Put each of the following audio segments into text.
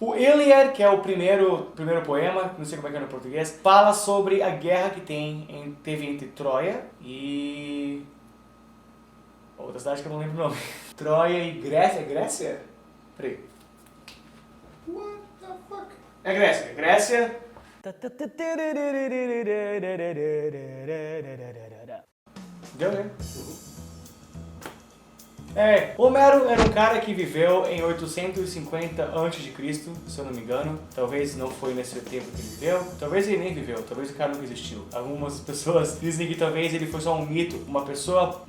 O Iliad, que é o primeiro poema, não sei como é que é no português, fala sobre a guerra que teve entre Troia e... outra cidade que eu não lembro o nome. Troia e Grécia. É Grécia? Peraí. What the fuck? É Grécia. Grécia. Deu, né? Homero era um cara que viveu em 850 a.C., se eu não me engano. Talvez não foi nesse tempo que ele viveu. Talvez ele nem viveu. Talvez o cara nunca existiu. Algumas pessoas dizem que talvez ele foi só um mito.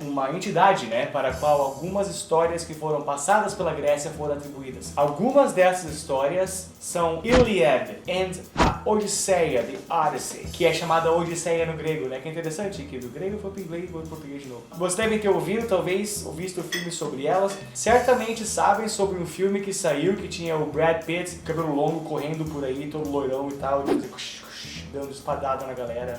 Uma entidade, né? Para a qual algumas histórias que foram passadas pela Grécia foram atribuídas. Algumas dessas histórias são Iliad and a Odisseia, the Odyssey, que é chamada Odisseia no grego, né? Que é interessante, que do grego foi para o inglês e foi para o português de novo. Vocês devem ter ouvido, talvez, ou visto filmes sobre elas. Certamente sabem sobre um filme que saiu, que tinha o Brad Pitt, cabelo longo, correndo por aí, todo loirão e tal, dando espadada na galera.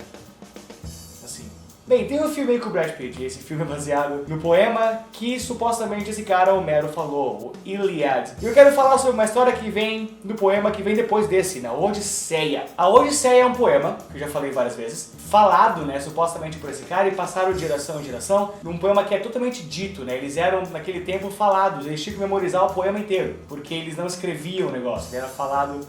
Assim. Bem, tem um filme aí com o Brad Pitt, e esse filme é baseado no poema que supostamente esse cara Homero falou, o Iliad. E eu quero falar sobre uma história que vem do poema que vem depois desse, na Odisseia. A Odisseia é um poema, que eu já falei várias vezes, falado, né, supostamente por esse cara e passaram de geração em geração, num poema que é totalmente dito, né, eles eram naquele tempo falados, eles tinham que memorizar o poema inteiro, porque eles não escreviam o negócio, era falado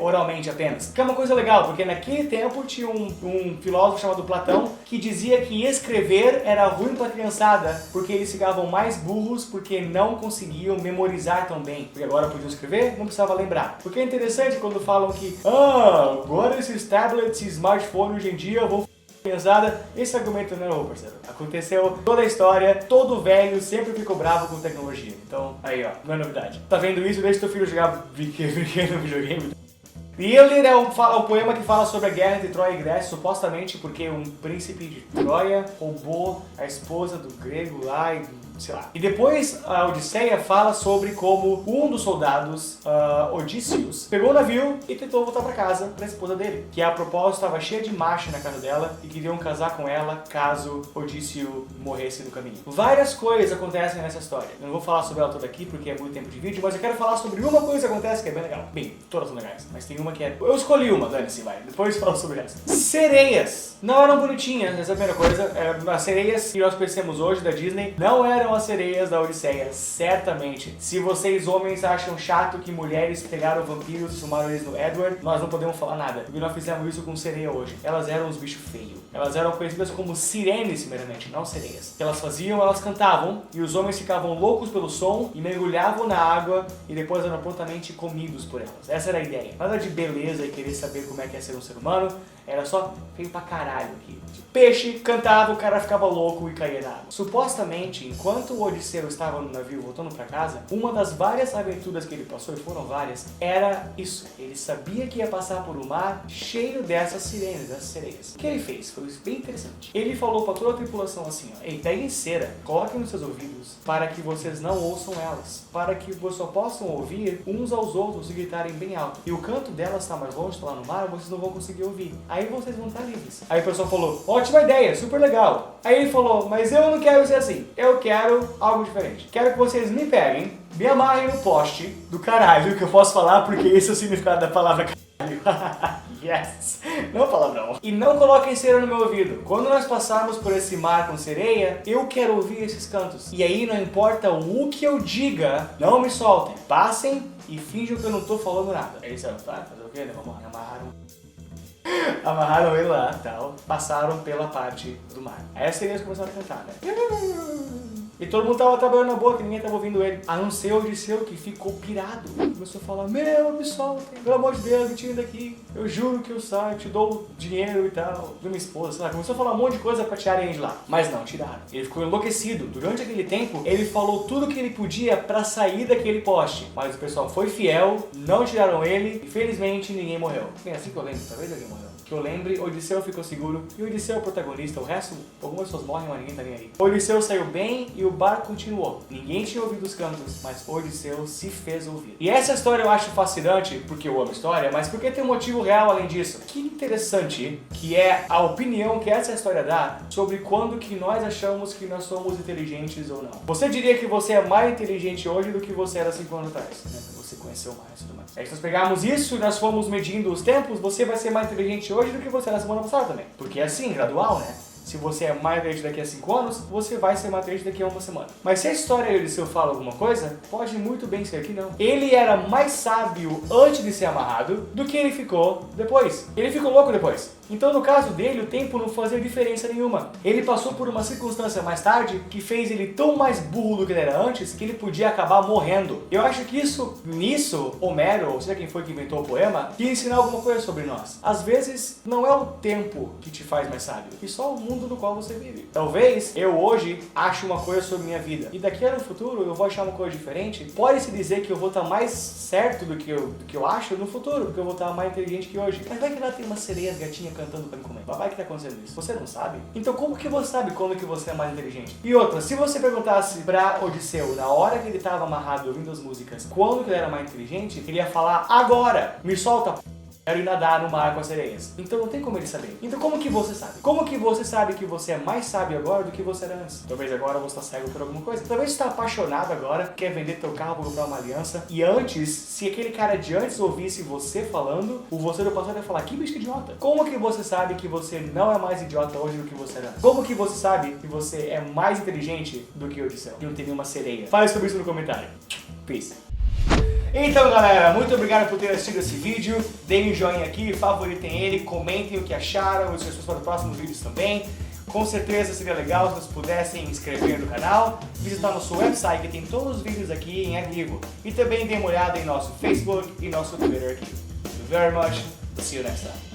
oralmente apenas. Que é uma coisa legal, porque naquele tempo tinha um filósofo chamado Platão que dizia que escrever era ruim pra criançada, porque eles ficavam mais burros porque não conseguiam memorizar tão bem, porque agora podiam escrever, não precisava lembrar. Porque é interessante quando falam que agora esses tablets e smartphones hoje em dia vão pesada, esse argumento não é parceiro. Aconteceu toda a história, todo velho sempre ficou bravo com tecnologia. Então, aí ó, não é novidade. Tá vendo isso? Deixa teu filho jogar brinquedo no videogame. E ele é o poema que fala sobre a guerra entre Troia e Grécia, supostamente porque um príncipe de Troia roubou a esposa do grego lá e sei lá. E depois a Odisseia fala sobre como um dos soldados, Odysseus, pegou o navio e tentou voltar pra casa, pra esposa dele, que a propósito estava cheia de macho na casa dela e queriam casar com ela caso Odysseus morresse no caminho. Várias coisas acontecem nessa história. Eu não vou falar sobre ela toda aqui porque é muito tempo de vídeo, mas eu quero falar sobre uma coisa que acontece que é bem legal. Bem, todas são legais, mas tem uma que é... Eu escolhi uma, dane-se, vai. Depois falo sobre essa. Sereias. Não eram bonitinhas, essa é a primeira coisa. As sereias que nós conhecemos hoje da Disney não eram as sereias da Odisseia, certamente. Se vocês homens acham chato que mulheres pegaram vampiros e sumaram eles no Edward, nós não podemos falar nada, porque nós fizemos isso com sereia hoje. Elas eram uns bichos feios. Elas eram conhecidas como sirenes, primeiramente, não sereias. O que elas faziam, elas cantavam, e os homens ficavam loucos pelo som e mergulhavam na água e depois eram prontamente comidos por elas. Essa era a ideia. Nada de beleza e querer saber como é que é ser um ser humano, era só feio pra caralho aqui. Peixe, cantava, o cara ficava louco e caía na água. Supostamente, enquanto o Odisseu estava no navio voltando pra casa, uma das várias aventuras que ele passou, e foram várias, era isso. Ele sabia que ia passar por um mar cheio dessas sirenes, dessas sereias. O que ele fez? Foi bem interessante. Ele falou pra toda a tripulação assim, ó, ei, peguem cera, coloquem nos seus ouvidos, para que vocês não ouçam elas, para que vocês só possam ouvir uns aos outros e gritarem bem alto. E o canto delas está mais longe, está lá no mar, vocês não vão conseguir ouvir. Aí vocês vão estar livres. Aí o pessoal falou, ótima ideia, super legal. Aí ele falou, mas eu não quero ser assim, eu quero algo diferente. Quero que vocês me peguem, me amarrem no poste do caralho, que eu posso falar porque esse é o significado da palavra caralho. Yes! Não palavrão. E não coloquem cera no meu ouvido. Quando nós passarmos por esse mar com sereia, eu quero ouvir esses cantos. E aí não importa o que eu diga, não me soltem. Passem e finjam que eu não tô falando nada. Aí você tá, fazer o quê? Vamos lá, amarraram ele lá, tal, passaram pela parte do mar. Aí as sereias começaram a cantar, né? E todo mundo tava trabalhando na boca, ninguém tava ouvindo ele. A não ser o Odisseu, que ficou pirado. Começou a falar, me soltem, pelo amor de Deus, me tirem daqui. Eu juro que eu saio, te dou dinheiro e tal, da minha esposa, sei lá. Começou a falar um monte de coisa pra tirarem ele de lá. Mas não, tiraram. Ele ficou enlouquecido. Durante aquele tempo, ele falou tudo que ele podia pra sair daquele poste. Mas o pessoal foi fiel, não tiraram ele, e felizmente ninguém morreu. Bem, assim que eu lembro, talvez alguém morreu. Que eu lembre, Odisseu ficou seguro e o Odisseu é o protagonista, o resto, algumas pessoas morrem, mas ninguém tá nem aí. O Odisseu saiu bem e o barco continuou. Ninguém tinha ouvido os cantos, mas o Odisseu se fez ouvir. E essa história eu acho fascinante, porque eu amo história, mas porque tem um motivo real além disso. Que interessante que é a opinião que essa história dá sobre quando que nós achamos que nós somos inteligentes ou não. Você diria que você é mais inteligente hoje do que você era 5 anos atrás, né? Você conheceu mais e tudo mais. Aí se nós pegarmos isso e nós formos medindo os tempos, você vai ser mais inteligente hoje do que você era na semana passada também. Porque é assim, gradual, né? Se você é mais inteligente daqui a 5 anos, você vai ser mais inteligente daqui a uma semana. Mas se a história de seu fala alguma coisa, pode muito bem ser que não. Ele era mais sábio antes de ser amarrado do que ele ficou depois. Ele ficou louco depois. Então, no caso dele, o tempo não fazia diferença nenhuma. Ele passou por uma circunstância mais tarde que fez ele tão mais burro do que ele era antes que ele podia acabar morrendo. Eu acho que nisso, Homero, ou seja quem foi que inventou o poema, queria ensinar alguma coisa sobre nós. Às vezes, não é o tempo que te faz mais sábio, e só o mundo no qual você vive. Talvez eu hoje ache uma coisa sobre minha vida, e daqui a no futuro eu vou achar uma coisa diferente. Pode-se dizer que eu vou estar mais certo do que eu acho no futuro, porque eu vou estar mais inteligente que hoje. Mas vai que lá tem uma sereia gatinha cantando pra me comer. Vai que tá acontecendo isso. Você não sabe? Então como que você sabe quando que você é mais inteligente? E outra, se você perguntasse pra Odisseu, na hora que ele tava amarrado ouvindo as músicas, quando que ele era mais inteligente, ele ia falar, agora! Me solta, quero ir nadar no mar com as sereias. Então não tem como ele saber. Então como que você sabe? Como que você sabe que você é mais sábio agora do que você era antes? Talvez agora você está cego por alguma coisa. Talvez você está apaixonado agora, quer vender teu carro para comprar uma aliança. E antes, se aquele cara de antes ouvisse você falando, o você do passado ia falar, que bicho idiota. Como que você sabe que você não é mais idiota hoje do que você era antes? Como que você sabe que você é mais inteligente do que Odisseu? E não tem nenhuma sereia? Fale sobre isso no comentário. Peace. Então galera, muito obrigado por ter assistido esse vídeo, deem um joinha aqui, favoritem ele, comentem o que acharam, os sugestões para os próximos vídeos também. Com certeza seria legal se vocês pudessem inscrever no canal, visitar nosso website que tem todos os vídeos aqui em arquivo. E também dê uma olhada em nosso Facebook e nosso Twitter aqui. Thank you very much, see you next time.